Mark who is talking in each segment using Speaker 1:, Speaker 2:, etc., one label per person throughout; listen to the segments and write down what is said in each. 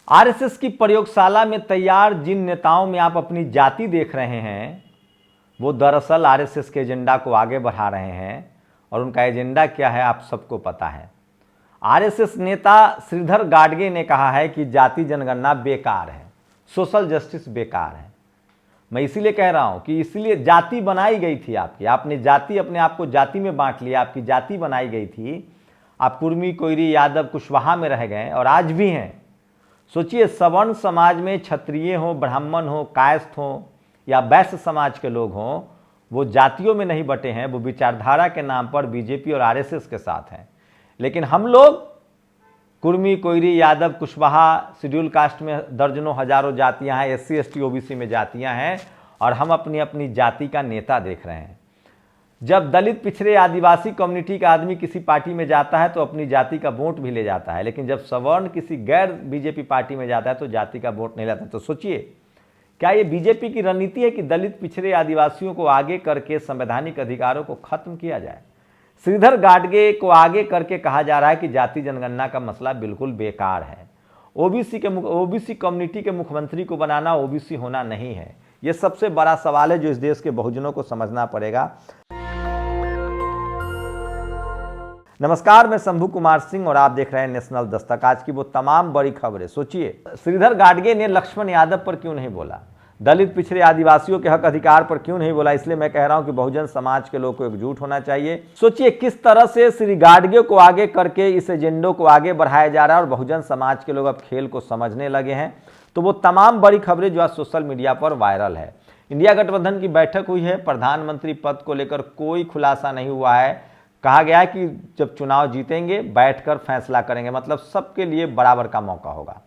Speaker 1: RSS की प्रयोगशाला में तैयार जिन नेताओं में आप अपनी जाति देख रहे हैं वो दरअसल आरएसएस के एजेंडा को आगे बढ़ा रहे हैं, और उनका एजेंडा क्या है आप सबको पता है। आरएसएस नेता श्रीधर गाडगे ने कहा है कि जाति जनगणना बेकार है, सोशल जस्टिस बेकार है। मैं इसीलिए कह रहा हूं कि इसलिए जाति बनाई गई थी आपकी, आपने जाति अपने आप को जाति में बांट लिया, आपकी जाति बनाई गई थी। आप कुर्मी, कोयरी, यादव, कुशवाहा में रह गए और आज भी हैं। सोचिए, सवर्ण समाज में क्षत्रिय हो, ब्राह्मण हो, कायस्थ हो या वैश्य समाज के लोग हों, वो जातियों में नहीं बटे हैं, वो विचारधारा के नाम पर बीजेपी और आरएसएस के साथ हैं। लेकिन हम लोग कुर्मी, कोयरी, यादव, कुशवाहा, शेड्यूल कास्ट में दर्जनों हजारों जातियां हैं, एससी, एसटी, ओबीसी में जातियां हैं, और हम अपनी अपनी जाति का नेता देख रहे हैं। जब दलित, पिछड़े, आदिवासी कम्युनिटी का आदमी किसी पार्टी में जाता है तो अपनी जाति का वोट भी ले जाता है, लेकिन जब सवर्ण किसी गैर बीजेपी पार्टी में जाता है तो जाति का वोट नहीं लेता। तो सोचिए, क्या ये बीजेपी की रणनीति है कि दलित, पिछड़े, आदिवासियों को आगे करके संवैधानिक अधिकारों को खत्म किया जाए? श्रीधर गाडगे को आगे करके कहा जा रहा है कि जाति जनगणना का मसला बिल्कुल बेकार है। ओबीसी कम्युनिटी के मुख्यमंत्री को बनाना ओबीसी होना नहीं है। यह सबसे बड़ा सवाल है जो इस देश के बहुजनों को समझना पड़ेगा। नमस्कार, मैं शंभू कुमार सिंह और आप देख रहे हैं नेशनल दस्तक। आज की वो तमाम बड़ी खबरें। सोचिए, श्रीधर गाडगे ने लक्ष्मण यादव पर क्यों नहीं बोला, दलित, पिछड़े, आदिवासियों के हक अधिकार पर क्यों नहीं बोला? इसलिए मैं कह रहा हूं कि बहुजन समाज के लोग को एकजुट होना चाहिए। सोचिए किस तरह से श्री गाडगे को आगे करके इस एजेंडो को आगे बढ़ाया जा रहा है और बहुजन समाज के लोग अब खेल को समझने लगे हैं। तो वो तमाम बड़ी खबरें जो आज सोशल मीडिया पर वायरल है। इंडिया गठबंधन की बैठक हुई है, प्रधानमंत्री पद को लेकर कोई खुलासा नहीं हुआ है। कहा गया है कि जब चुनाव जीतेंगे बैठकर फैसला करेंगे, मतलब सबके लिए बराबर का मौका होगा।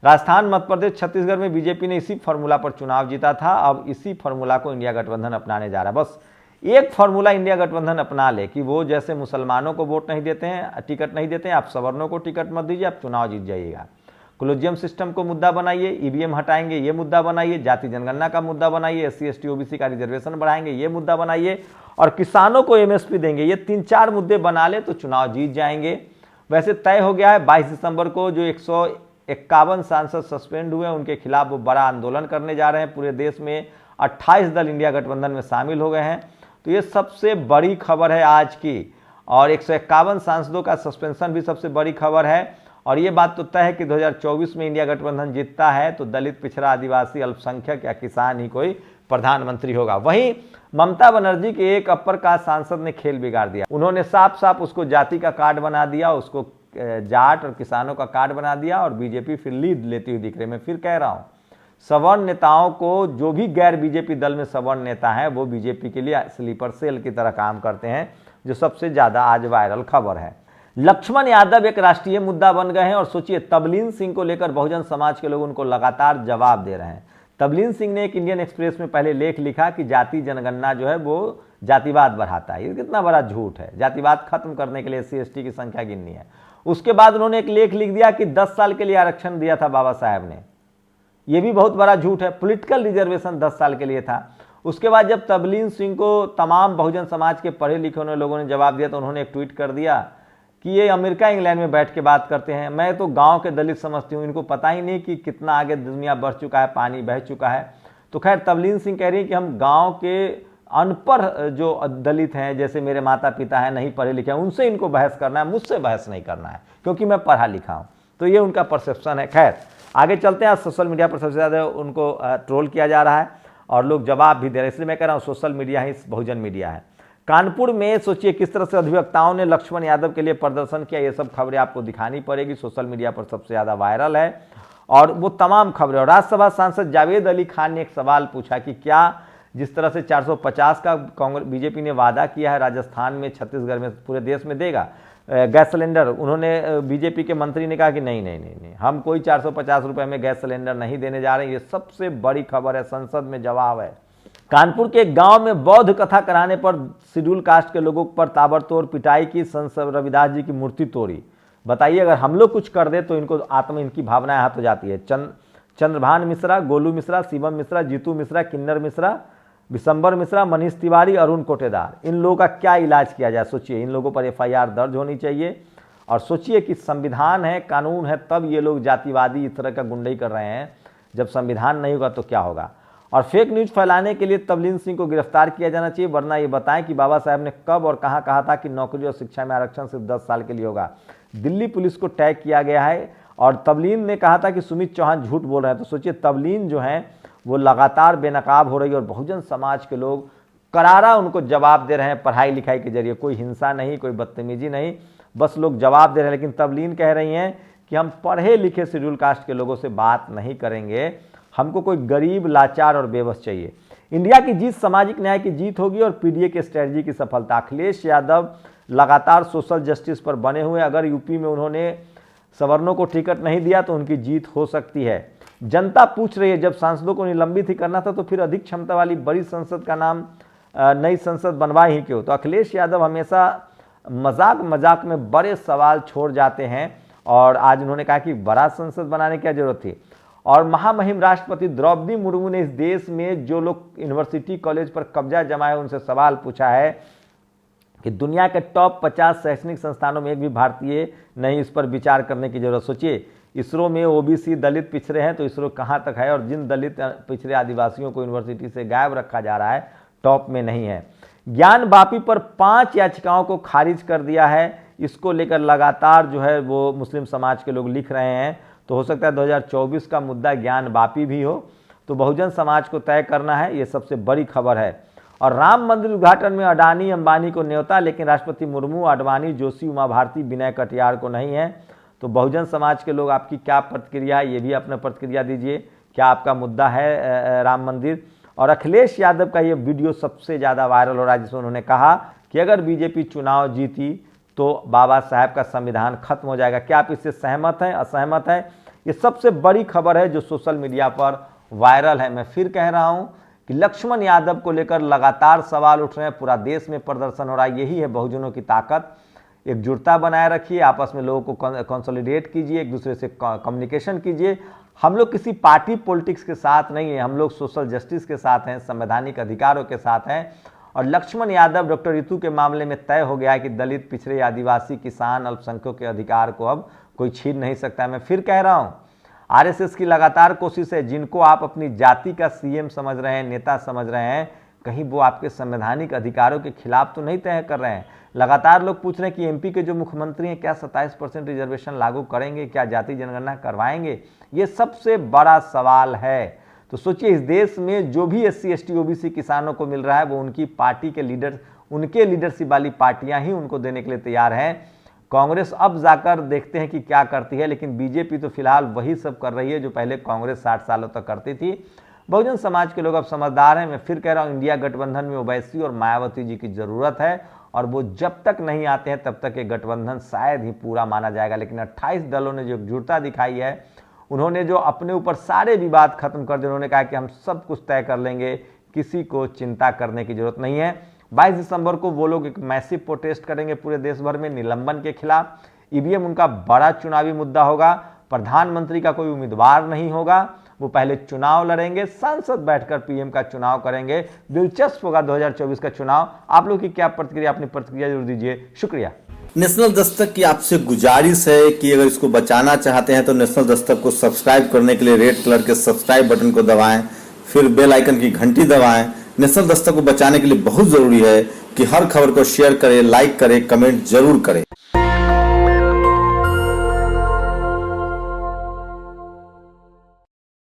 Speaker 1: राजस्थान, मध्य प्रदेश, छत्तीसगढ़ में बीजेपी ने इसी फार्मूला पर चुनाव जीता था। अब इसी फार्मूला को इंडिया गठबंधन अपनाने जा रहा है। बस एक फार्मूला इंडिया गठबंधन अपना ले कि वो जैसे मुसलमानों को वोट नहीं देते हैं, टिकट नहीं देते हैं, आप सवर्णों को टिकट मत दीजिए, आप चुनाव जीत जाइएगा। कोलिजियम सिस्टम को मुद्दा बनाइए, ईवीएम हटाएंगे ये मुद्दा बनाइए, जाति जनगणना का मुद्दा बनाइए, एससी, एसटी, ओबीसी का रिजर्वेशन बढ़ाएंगे ये मुद्दा बनाइए, और किसानों को एमएसपी देंगे। ये 3-4 मुद्दे बना ले तो चुनाव जीत जाएंगे। वैसे तय हो गया है 22 दिसंबर को जो 151 सांसद सस्पेंड हुए उनके खिलाफ वो बड़ा आंदोलन करने जा रहे हैं। पूरे देश में 28 दल इंडिया गठबंधन में शामिल हो गए हैं। तो ये सबसे बड़ी खबर है आज की, और 151 सांसदों का सस्पेंशन भी सबसे बड़ी खबर है। और ये बात तो तय है कि 2024 में इंडिया गठबंधन जीतता है तो दलित, पिछड़ा, आदिवासी, अल्पसंख्यक या किसान ही कोई प्रधानमंत्री होगा। वहीं ममता बनर्जी के एक अपर कास्ट सांसद ने खेल बिगाड़ दिया। उन्होंने साफ साफ उसको जाति का कार्ड बना दिया, उसको जाट और किसानों का कार्ड बना दिया, और बीजेपी फिर लीड लेती हुई दिख रही है। मैं फिर कह रहा हूं, सवर्ण नेताओं को, जो भी गैर बीजेपी दल में सवर्ण नेता हैं वो बीजेपी के लिए स्लीपर सेल की तरह काम करते हैं, जो सबसे ज्यादा आज वायरल खबर है। लक्ष्मण यादव एक राष्ट्रीय मुद्दा बन गए हैं, और सोचिए तबलीन सिंह को लेकर बहुजन समाज के लोग उनको लगातार जवाब दे रहे हैं। तबलीन सिंह ने एक इंडियन एक्सप्रेस में पहले लेख लिखा कि जाति जनगणना जो है वो जातिवाद बढ़ाता है। ये कितना बड़ा झूठ है। जातिवाद खत्म करने के लिए एससी, एसटी की संख्या गिननी है। उसके बाद उन्होंने एक लेख लिख दिया कि 10 साल के लिए आरक्षण दिया था बाबा साहेब ने। यह भी बहुत बड़ा झूठ है। पॉलिटिकल रिजर्वेशन 10 साल के लिए था। उसके बाद जब तबलीन सिंह को तमाम बहुजन समाज के पढ़े लिखे लोगों ने जवाब दिया तो उन्होंने एक ट्वीट कर दिया कि ये अमेरिका, इंग्लैंड में बैठ के बात करते हैं। मैं तो गांव के दलित समझती हूँ, इनको पता ही नहीं कि कितना आगे दुनिया बढ़ चुका है, पानी बह चुका है। तो खैर तबलीन सिंह कह रही है कि हम गांव के अनपढ़ जो दलित हैं, जैसे मेरे माता पिता हैं, नहीं पढ़े लिखे हैं, उनसे इनको बहस करना है, मुझसे बहस नहीं करना है क्योंकि मैं पढ़ा लिखा हूँ। तो ये उनका परसेप्शन है। खैर आगे चलते हैं। आज सोशल मीडिया पर सबसे ज़्यादा उनको ट्रोल किया जा रहा है और लोग जवाब भी दे रहे हैं। इसलिए मैं कह रहा हूँ सोशल मीडिया ही बहुजन मीडिया है। कानपुर में सोचिए किस तरह से अधिवक्ताओं ने लक्ष्मण यादव के लिए प्रदर्शन किया। ये सब खबरें आपको दिखानी पड़ेगी, सोशल मीडिया पर सबसे ज़्यादा वायरल है और वो तमाम खबरें। और राज्यसभा सांसद जावेद अली खान ने एक सवाल पूछा कि क्या जिस तरह से 450 का कांग्रेस बीजेपी ने वादा किया है राजस्थान में, छत्तीसगढ़ में, पूरे देश में देगा गैस सिलेंडर, उन्होंने बीजेपी के मंत्री ने कहा कि नहीं, हम कोई 450 रुपये में गैस सिलेंडर नहीं देने जा रहे हैं। ये सबसे बड़ी खबर है, संसद में जवाब है। कानपुर के एक गांव में बौद्ध कथा कराने पर शेड्यूल कास्ट के लोगों पर ताबड़तोड़ पिटाई की, संत रविदास जी की मूर्ति तोड़ी। बताइए अगर हम लोग कुछ कर दे तो इनको इनकी भावनाएं हाथ हो जाती है। चंद्रभान मिश्रा, गोलू मिश्रा, शिवम मिश्रा, जीतू मिश्रा, किन्नर मिश्रा, विशंबर मिश्रा, मनीष तिवारी, अरुण कोटेदार, इन लोगों का क्या इलाज किया जाए? सोचिए, इन लोगों पर एफआईआर दर्ज होनी चाहिए और सोचिए कि संविधान है, कानून है, तब ये लोग जातिवादी इस तरह का गुंडई कर रहे हैं। जब संविधान नहीं होगा तो क्या होगा। और फेक न्यूज़ फैलाने के लिए तबलीन सिंह को गिरफ्तार किया जाना चाहिए, वरना ये बताएं कि बाबा साहब ने कब और कहां कहा था कि नौकरी और शिक्षा में आरक्षण सिर्फ 10 साल के लिए होगा। दिल्ली पुलिस को टैग किया गया है और तबलीन ने कहा था कि सुमित चौहान झूठ बोल रहे हैं। तो सोचिए तबलीन जो है वो लगातार बेनकाब हो रही है और बहुजन समाज के लोग करारा उनको जवाब दे रहे हैं पढ़ाई लिखाई के जरिए। कोई हिंसा नहीं, कोई बदतमीजी नहीं, बस लोग जवाब दे रहे हैं। लेकिन तबलीन कह रही हैं कि हम पढ़े लिखे शेड्यूल कास्ट के लोगों से बात नहीं करेंगे, हमको कोई गरीब, लाचार और बेबस चाहिए। इंडिया की जीत सामाजिक न्याय की जीत होगी और पीडीए की स्ट्रेटजी की सफलता। अखिलेश यादव लगातार सोशल जस्टिस पर बने हुए, अगर यूपी में उन्होंने सवर्णों को टिकट नहीं दिया तो उनकी जीत हो सकती है। जनता पूछ रही है, जब सांसदों को निलंबित ही करना था तो फिर अधिक क्षमता वाली बड़ी संसद का नाम नई संसद बनवाए ही क्यों। तो अखिलेश यादव हमेशा मजाक मजाक में बड़े सवाल छोड़ जाते हैं और आज उन्होंने कहा कि बड़ा संसद बनाने की क्या जरूरत थी। और महामहिम राष्ट्रपति द्रौपदी मुर्मू ने इस देश में जो लोग यूनिवर्सिटी कॉलेज पर कब्जा जमाए उनसे सवाल पूछा है कि दुनिया के टॉप 50 शैक्षणिक संस्थानों में एक भी भारतीय नहीं, इस पर विचार करने की जरूरत। सोचिए इसरो में ओबीसी दलित पिछड़े हैं तो इसरो कहाँ तक है, और जिन दलित पिछड़े आदिवासियों को यूनिवर्सिटी से गायब रखा जा रहा है टॉप में नहीं है। ज्ञान वापी पर 5 याचिकाओं को खारिज कर दिया है। इसको लेकर लगातार जो है वो मुस्लिम समाज के लोग लिख रहे हैं। तो हो सकता है 2024 का मुद्दा ज्ञान वापी भी हो, तो बहुजन समाज को तय करना है, ये सबसे बड़ी खबर है। और राम मंदिर उद्घाटन में अडानी अंबानी को न्योता, लेकिन राष्ट्रपति मुर्मू, आडवाणी, जोशी, उमा भारती, विनय कटियार को नहीं है। तो बहुजन समाज के लोग आपकी क्या प्रतिक्रिया है, ये भी अपना प्रतिक्रिया दीजिए। क्या आपका मुद्दा है राम मंदिर? और अखिलेश यादव का ये वीडियो सबसे ज़्यादा वायरल हो रहा है, जिसमें उन्होंने कहा कि अगर बीजेपी चुनाव जीती तो बाबा साहब का संविधान खत्म हो जाएगा। क्या आप इससे सहमत हैं, असहमत हैं? ये सबसे बड़ी खबर है जो सोशल मीडिया पर वायरल है। मैं फिर कह रहा हूं कि लक्ष्मण यादव को लेकर लगातार सवाल उठ रहे हैं, पूरा देश में प्रदर्शन हो रहा है। यही है बहुजनों की ताकत। एकजुटता बनाए रखिए, आपस में लोगों को कंसोलिडेट कीजिए, एक दूसरे से कम्युनिकेशन कीजिए। हम लोग किसी पार्टी पॉलिटिक्स के साथ नहीं है, हम लोग सोशल जस्टिस के साथ हैं, संवैधानिक अधिकारों के साथ हैं। और लक्ष्मण यादव, डॉक्टर रितु के मामले में तय हो गया है कि दलित, पिछड़े, आदिवासी, किसान, अल्पसंख्यकों के अधिकार को अब कोई छीन नहीं सकता है। मैं फिर कह रहा हूँ, आरएसएस की लगातार कोशिश है, जिनको आप अपनी जाति का सीएम समझ रहे हैं, नेता समझ रहे हैं, कहीं वो आपके संवैधानिक अधिकारों के खिलाफ तो नहीं तय कर रहे हैं। लगातार लोग पूछ रहे हैं कि एमपी के जो मुख्यमंत्री हैं क्या 27% रिजर्वेशन लागू करेंगे, क्या जाति जनगणना करवाएंगे? ये सबसे बड़ा सवाल है। तो सोचिए इस देश में जो भी SC ST OBC किसानों को मिल रहा है वो उनकी पार्टी के लीडर, उनके लीडरशिप वाली पार्टियां ही उनको देने के लिए तैयार हैं। कांग्रेस अब जाकर देखते हैं कि क्या करती है, लेकिन बीजेपी तो फिलहाल वही सब कर रही है जो पहले कांग्रेस 60 सालों तक करती थी। बहुजन समाज के लोग अब समझदार हैं। मैं फिर कह रहा हूँ, इंडिया गठबंधन में ओवैसी और मायावती जी की जरूरत है और वो जब तक नहीं आते हैं तब तक ये गठबंधन शायद ही पूरा माना जाएगा। लेकिन 28 दलों ने जो एकजुटता दिखाई है, उन्होंने जो अपने ऊपर सारे विवाद खत्म कर दिए, उन्होंने कहा कि हम सब कुछ तय कर लेंगे, किसी को चिंता करने की जरूरत नहीं है। 22 दिसंबर को वो लोग एक मैसिव प्रोटेस्ट करेंगे पूरे देश भर में निलंबन के खिलाफ। ईवीएम उनका बड़ा चुनावी मुद्दा होगा। प्रधानमंत्री का कोई उम्मीदवार नहीं होगा, वो पहले चुनाव लड़ेंगे, संसद बैठकर पीएम का चुनाव करेंगे। दिलचस्प होगा 2024 का चुनाव। आप लोग की क्या प्रतिक्रिया, अपनी प्रतिक्रिया जरूर दीजिए। शुक्रिया।
Speaker 2: नेशनल दस्तक की आपसे गुजारिश है कि अगर इसको बचाना चाहते हैं तो नेशनल दस्तक को सब्सक्राइब करने के लिए रेड कलर के सब्सक्राइब बटन को दबाएं, फिर बेल आइकन की घंटी दबाएं। नेशनल दस्तक को बचाने के लिए बहुत जरूरी है कि हर खबर को शेयर करें, लाइक करें, कमेंट जरूर करें।